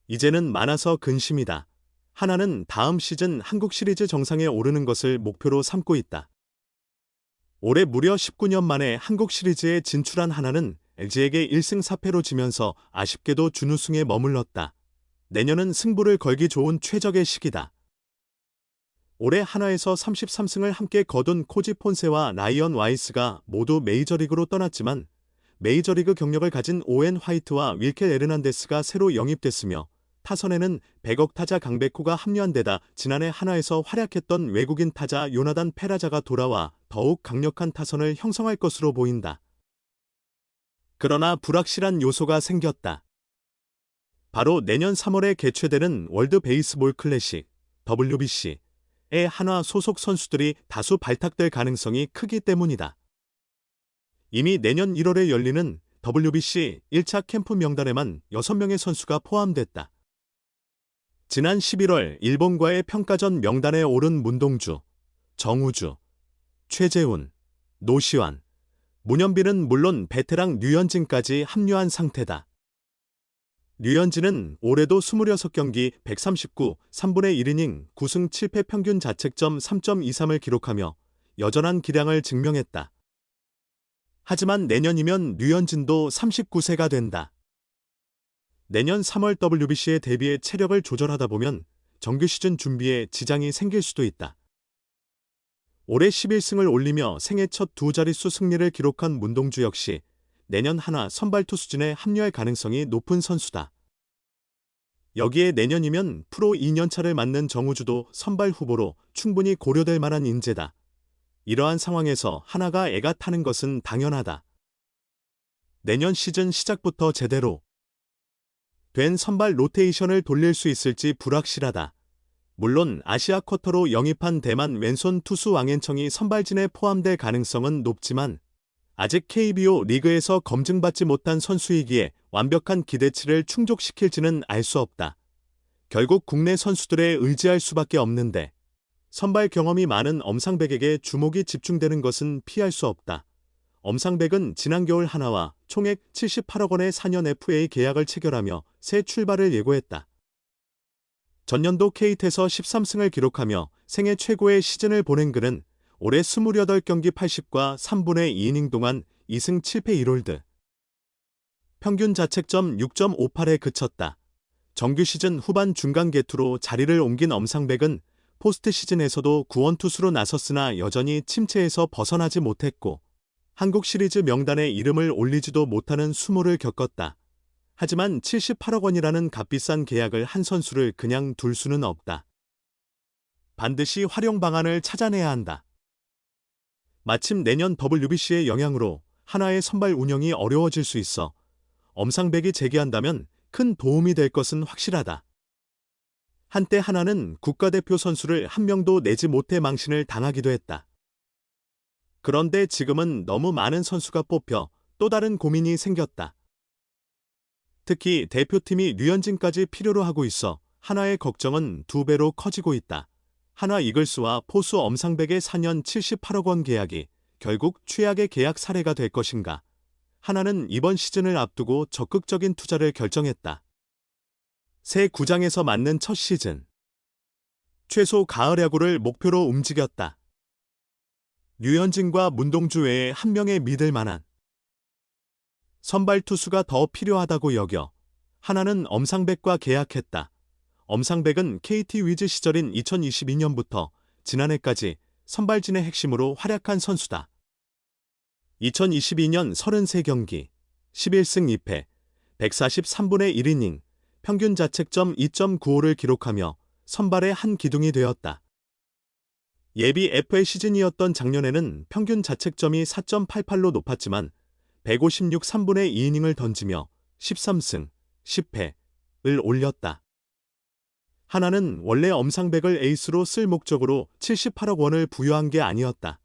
이제는 많아서 근심이다. 하나는 다음 시즌 한국 시리즈 정상에 오르는 것을 목표로 삼고 있다. 올해 무려 19년 만에 한국 시리즈에 진출한 하나는 LG에게 1승 4패로 지면서 아쉽게도 준우승에 머물렀다. 내년은 승부를 걸기 좋은 최적의 시기다. 올해 한화에서 33승을 함께 거둔 코지 폰세와 라이언 와이스가 모두 메이저리그로 떠났지만 메이저리그 경력을 가진 오웬 화이트와 윌켈 에르난데스가 새로 영입됐으며 타선에는 100억 타자 강백호가 합류한 데다 지난해 한화에서 활약했던 외국인 타자 요나단 페라자가 돌아와 더욱 강력한 타선을 형성할 것으로 보인다. 그러나 불확실한 요소가 생겼다. 바로 내년 3월에 개최되는 월드 베이스볼 클래식 WBC에 한화 소속 선수들이 다수 발탁될 가능성이 크기 때문이다. 이미 내년 1월에 열리는 WBC 1차 캠프 명단에만 6명의 선수가 포함됐다. 지난 11월 일본과의 평가전 명단에 오른 문동주, 정우주, 최재훈, 노시환, 문현빈은 물론 베테랑 류현진까지 합류한 상태다. 류현진은 올해도 26경기 139, 3분의 1이닝 9승 7패 평균 자책점 3.23을 기록하며 여전한 기량을 증명했다. 하지만 내년이면 류현진도 39세가 된다. 내년 3월 WBC에 대비해 체력을 조절하다 보면 정규 시즌 준비에 지장이 생길 수도 있다. 올해 11승을 올리며 생애 첫 두 자릿수 승리를 기록한 문동주 역시 내년 한화 선발 투수진에 합류할 가능성이 높은 선수다. 여기에 내년이면 프로 2년차를 맞는 정우주도 선발 후보로 충분히 고려될 만한 인재다. 이러한 상황에서 한화가 애가 타는 것은 당연하다. 내년 시즌 시작부터 제대로 된 선발 로테이션을 돌릴 수 있을지 불확실하다. 물론 아시아 쿼터로 영입한 대만 왼손 투수 왕앤청이 선발진에 포함될 가능성은 높지만 아직 KBO 리그에서 검증받지 못한 선수이기에 완벽한 기대치를 충족시킬지는 알 수 없다. 결국 국내 선수들에 의지할 수밖에 없는데 선발 경험이 많은 엄상백에게 주목이 집중되는 것은 피할 수 없다. 엄상백은 지난 겨울 한화와 총액 78억 원의 4년 FA 계약을 체결하며 새 출발을 예고했다. 전년도 KT에서 13승을 기록하며 생애 최고의 시즌을 보낸 그는 올해 28경기 80과 3분의 2이닝 동안 2승 7패 1홀드. 평균 자책점 6.58에 그쳤다. 정규 시즌 후반 중간 개투로 자리를 옮긴 엄상백은 포스트 시즌에서도 구원투수로 나섰으나 여전히 침체에서 벗어나지 못했고 한국 시리즈 명단에 이름을 올리지도 못하는 수모를 겪었다. 하지만 78억 원이라는 값비싼 계약을 한 선수를 그냥 둘 수는 없다. 반드시 활용 방안을 찾아내야 한다. 마침 내년 WBC의 영향으로 한화의 선발 운영이 어려워질 수 있어 엄상백이 재기한다면 큰 도움이 될 것은 확실하다. 한때 한화는 국가대표 선수를 한 명도 내지 못해 망신을 당하기도 했다. 그런데 지금은 너무 많은 선수가 뽑혀 또 다른 고민이 생겼다. 특히 대표팀이 류현진까지 필요로 하고 있어 한화의 걱정은 2배로 커지고 있다. 한화 이글스와 포수 엄상백의 4년 78억 원 계약이 결국 최악의 계약 사례가 될 것인가? 한화는 이번 시즌을 앞두고 적극적인 투자를 결정했다. 새 구장에서 맞는 첫 시즌. 최소 가을 야구를 목표로 움직였다. 류현진과 문동주 외에 한 명의 믿을 만한 선발 투수가 더 필요하다고 여겨 한화는 엄상백과 계약했다. 엄상백은 KT 위즈 시절인 2022년부터 지난해까지 선발진의 핵심으로 활약한 선수다. 2022년 33경기, 11승 2패, 143분의 1이닝, 평균 자책점 2.95를 기록하며 선발의 한 기둥이 되었다. 예비 FA 시즌이었던 작년에는 평균 자책점이 4.88로 높았지만 156 3분의 2이닝을 던지며 13승, 10패를 올렸다. 한화는 원래 엄상백을 에이스로 쓸 목적으로 78억 원을 부여한 게 아니었다.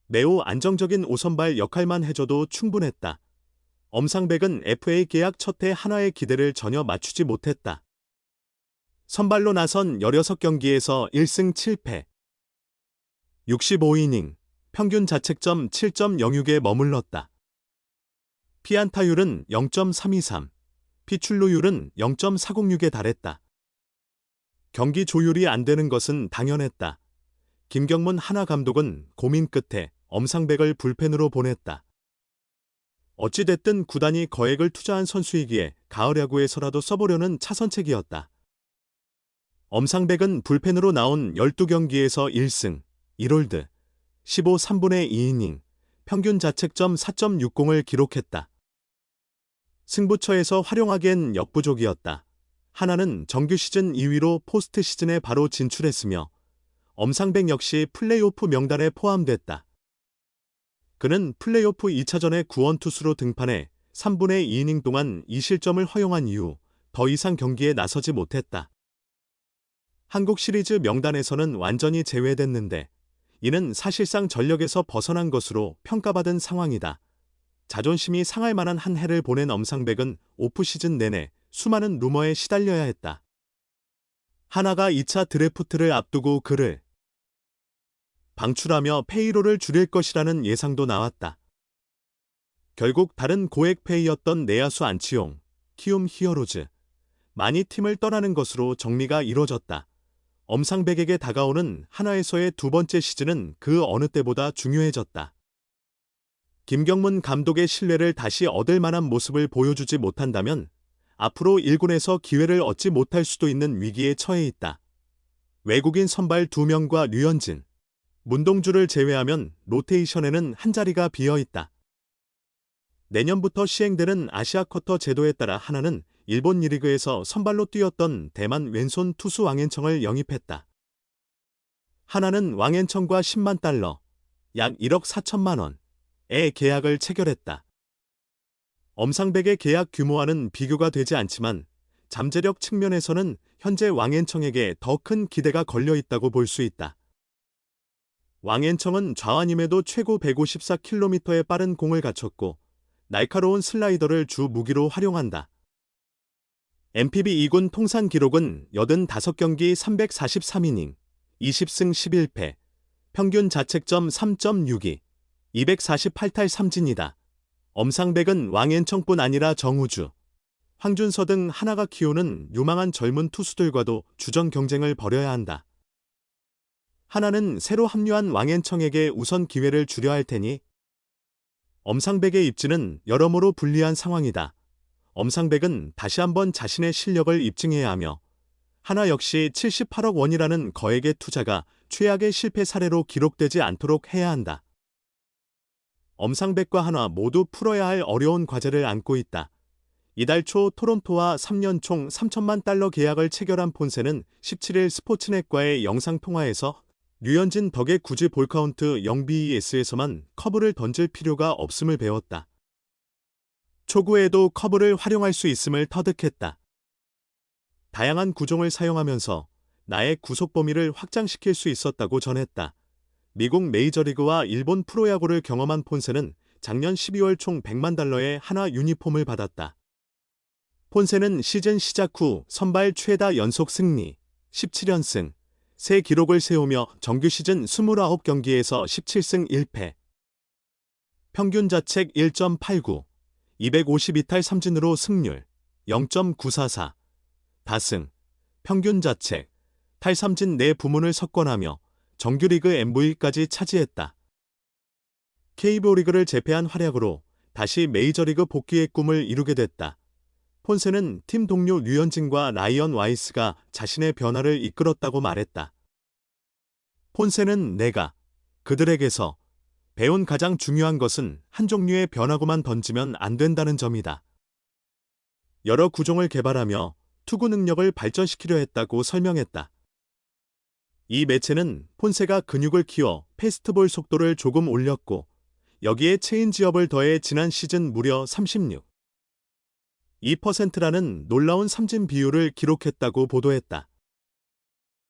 매우 안정적인 5선발 역할만 해줘도 충분했다. 엄상백은 FA 계약 첫 해 한화의 기대를 전혀 맞추지 못했다. 선발로 나선 16경기에서 1승 7패, 65이닝, 평균 자책점 7.06에 머물렀다. 피안타율은 0.323, 피출루율은 0.406에 달했다. 경기 조율이 안 되는 것은 당연했다. 김경문 하나 감독은 고민 끝에 엄상백을 불펜으로 보냈다. 어찌됐든 구단이 거액을 투자한 선수이기에 가을 야구에서라도 써보려는 차선책이었다. 엄상백은 불펜으로 나온 12경기에서 1승, 1홀드, 15 3분의 2이닝, 평균 자책점 4.60을 기록했다. 승부처에서 활용하기엔 역부족이었다. 하나는 정규 시즌 2위로 포스트 시즌에 바로 진출했으며 엄상백 역시 플레이오프 명단에 포함됐다. 그는 플레이오프 2차전에 구원 투수로 등판해 3분의 2이닝 동안 2실점을 허용한 이후 더 이상 경기에 나서지 못했다. 한국 시리즈 명단에서는 완전히 제외됐는데 이는 사실상 전력에서 벗어난 것으로 평가받은 상황이다. 자존심이 상할 만한 한 해를 보낸 엄상백은 오프 시즌 내내 수많은 루머에 시달려야 했다. 하나가 2차 드래프트를 앞두고 그를 방출하며 페이로를 줄일 것이라는 예상도 나왔다. 결국 다른 고액 페이였던 내야수 안치용, 키움 히어로즈, 많이 팀을 떠나는 것으로 정리가 이뤄졌다. 엄상백에게 다가오는 하나에서의 두 번째 시즌은 그 어느 때보다 중요해졌다. 김경문 감독의 신뢰를 다시 얻을 만한 모습을 보여주지 못한다면 앞으로 1군에서 기회를 얻지 못할 수도 있는 위기에 처해 있다. 외국인 선발 2명과 류현진, 문동주를 제외하면 로테이션에는 한 자리가 비어있다. 내년부터 시행되는 아시아 쿼터 제도에 따라 하나는 일본 1리그에서 선발로 뛰었던 대만 왼손 투수 왕앤청을 영입했다. 하나는 왕앤청과 10만 달러, 약 1억 4천만 원의 계약을 체결했다. 엄상백의 계약 규모와는 비교가 되지 않지만 잠재력 측면에서는 현재 왕앤청에게 더 큰 기대가 걸려 있다고 볼 수 있다. 왕앤청은 좌완임에도 최고 154km의 빠른 공을 갖췄고 날카로운 슬라이더를 주 무기로 활용한다. NPB 2군 통산 기록은 85경기 343이닝, 20승 11패, 평균 자책점 3.62, 248탈 3진이다. 엄상백은 왕앤청뿐 아니라 정우주, 황준서 등 하나가 키우는 유망한 젊은 투수들과도 주전 경쟁을 벌여야 한다. 하나는 새로 합류한 왕앤청에게 우선 기회를 주려 할 테니 엄상백의 입지는 여러모로 불리한 상황이다. 엄상백은 다시 한번 자신의 실력을 입증해야 하며 하나 역시 78억 원이라는 거액의 투자가 최악의 실패 사례로 기록되지 않도록 해야 한다. 엄상백과 하나 모두 풀어야 할 어려운 과제를 안고 있다. 이달 초 토론토와 3년 총 3천만 달러 계약을 체결한 폰세는 17일 스포츠넷과의 영상통화에서 류현진 덕의 굳이 볼카운트 0BES에서만 커브를 던질 필요가 없음을 배웠다. 초구에도 커브를 활용할 수 있음을 터득했다. 다양한 구종을 사용하면서 나의 구속 범위를 확장시킬 수 있었다고 전했다. 미국 메이저리그와 일본 프로야구를 경험한 폰세는 작년 12월 총 100만 달러의 하나 유니폼을 받았다. 폰세는 시즌 시작 후 선발 최다 연속 승리 17연승, 새 기록을 세우며 정규 시즌 29경기에서 17승 1패, 평균 자책 1.89, 252탈 3진으로 승률 0.944, 다승, 평균 자책, 탈삼진 4부문을 석권하며 정규리그 MVP까지 차지했다. KBO 리그를 제패한 활약으로 다시 메이저리그 복귀의 꿈을 이루게 됐다. 폰세는 팀 동료 류현진과 라이언 와이스가 자신의 변화를 이끌었다고 말했다. 폰세는 내가 그들에게서 배운 가장 중요한 것은 한 종류의 변화구만 던지면 안 된다는 점이다. 여러 구종을 개발하며 투구 능력을 발전시키려 했다고 설명했다. 이 매체는 폰세가 근육을 키워 패스트볼 속도를 조금 올렸고 여기에 체인지업을 더해 지난 시즌 무려 36.2%라는 놀라운 삼진 비율을 기록했다고 보도했다.